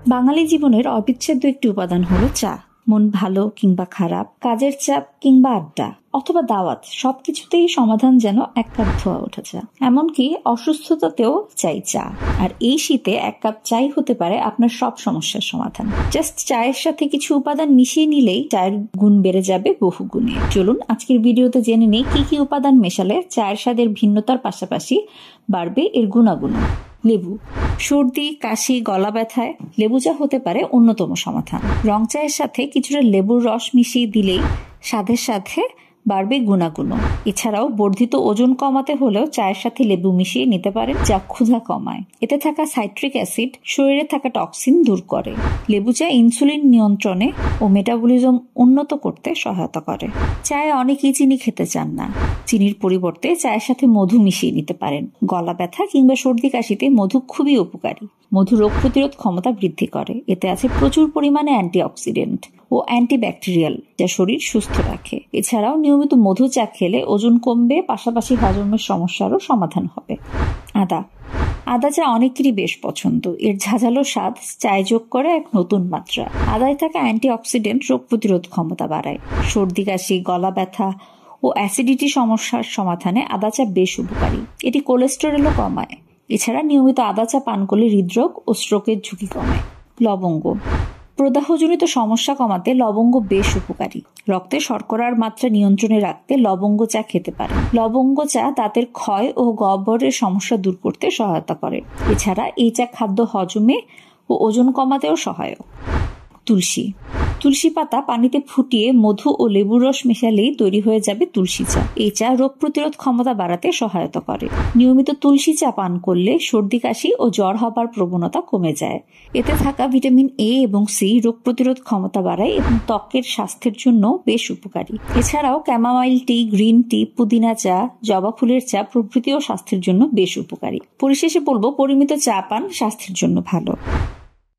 বাঙালি জীবনের অবিচ্ছেদ্য একটি উপাদান হলো চা। মন ভালো কিংবা খারাপ, কাজের চাপ কিংবা আড্ডা অথবা দাওয়াত, সবকিছুতেই সমাধান যেন এক কাপ ধোয়া ওঠা চা। এমনকি অসুস্থতাতেও চাই চা। আর এই শীতে এক কাপ চাই হতে পারে আপনার সব সমস্যার সমাধান। জাস্ট চায়ের সাথে কিছু উপাদান মিশিয়ে নিলেই চায়ের গুণ বেড়ে যাবে বহু গুণে। চলুন আজকের ভিডিওতে জেনে নেই কি কি উপাদান মেশালে চায়ের স্বাদের ভিন্নতার পাশাপাশি বাড়বে এর গুণাগুণ। লেবু। সর্দি, কাশি, গলা ব্যথায় লেবু চা হতে পারে অন্যতম সমাধান। রং চায়ের সাথে কিছুটা লেবুর রস মিশিয়ে দিলেই স্বাদের সাথে বাড়বে গুণাগুণ। এছাড়াও বর্ধিত ওজন কমাতে হলেও চায়ের সাথে লেবু মিশিয়ে নিতে পারেন, যা ক্ষুধা কমায়। এতে থাকা সাইট্রিক অ্যাসিড শরীরে থাকা টক্সিন দূর করে। লেবু চা ইনসুলিন নিয়ন্ত্রণে ও মেটাবলিজম উন্নত করতে সহায়তা করে। চায়ে অনেকেই চিনি খেতে চান না। চিনির পরিবর্তে চায়ের সাথে মধু মিশিয়ে নিতে পারেন। গলা ব্যথা কিংবা সর্দি কাশিতে মধু খুবই উপকারী। মধু রোগ প্রতিরোধ ক্ষমতা বৃদ্ধি করে। এতে আছে প্রচুর পরিমাণে অ্যান্টিঅক্সিডেন্ট ও অ্যান্টিব্যাকটেরিয়াল, যা শরীর সুস্থ রাখে। এছাড়াও নিয়মিত মধু চা খেলে ওজন কমবে, পাশাপাশি হজমের সমস্যারও সমাধান হবে। আদা। আদা চা অনেকেরই বেশ পছন্দ। এর ঝাঁঝালো স্বাদ চায়ে যোগ করে এক নতুন মাত্রা। আদায় থাকা অ্যান্টিঅক্সিডেন্ট রোগ প্রতিরোধ ক্ষমতা বাড়ায়। সর্দি কাশি, গলা ব্যথা ও অ্যাসিডিটি সমস্যার সমাধানে আদা চা বেশ উপকারী। এটি কোলেস্টেরলও কমায়। এছাড়া নিয়মিত আদা চা পান করলে হৃদরোগ ও স্ট্রোকের ঝুঁকি কমে। লবঙ্গ। প্রদাহজনিত সমস্যা কমাতে লবঙ্গ বেশ উপকারী। রক্তে শর্করার মাত্রা নিয়ন্ত্রণে রাখতে লবঙ্গ চা খেতে পারেন। লবঙ্গ চা দাঁতের ক্ষয় ও গহ্বরের সমস্যা দূর করতে সহায়তা করে। এছাড়া এই চা খাদ্য হজমে ও ওজন কমাতেও সহায়ক। তুলসী। তুলসী পাতা পানিতে ফুটিয়ে মধু ও লেবুর রস মেশালেই তৈরি হয়ে যাবে তুলসী চা। এই চা রোগ প্রতিরোধ ক্ষমতা বাড়াতে সহায়তা করে। নিয়মিত তুলসী চা পান করলে সর্দি কাশি ও জ্বর হবার প্রবণতা কমে যায়। এতে থাকা ভিটামিন এ এবং সি রোগ প্রতিরোধ ক্ষমতা বাড়ায় এবং ত্বকের স্বাস্থ্যের জন্য বেশ উপকারী। এছাড়াও ক্যামামাইল টি, গ্রিন টি, পুদিনা চা, জবা ফুলের চা প্রভৃতিও স্বাস্থ্যের জন্য বেশ উপকারী। পরিশেষে বলবো, পরিমিত চা পান স্বাস্থ্যের জন্য ভালো।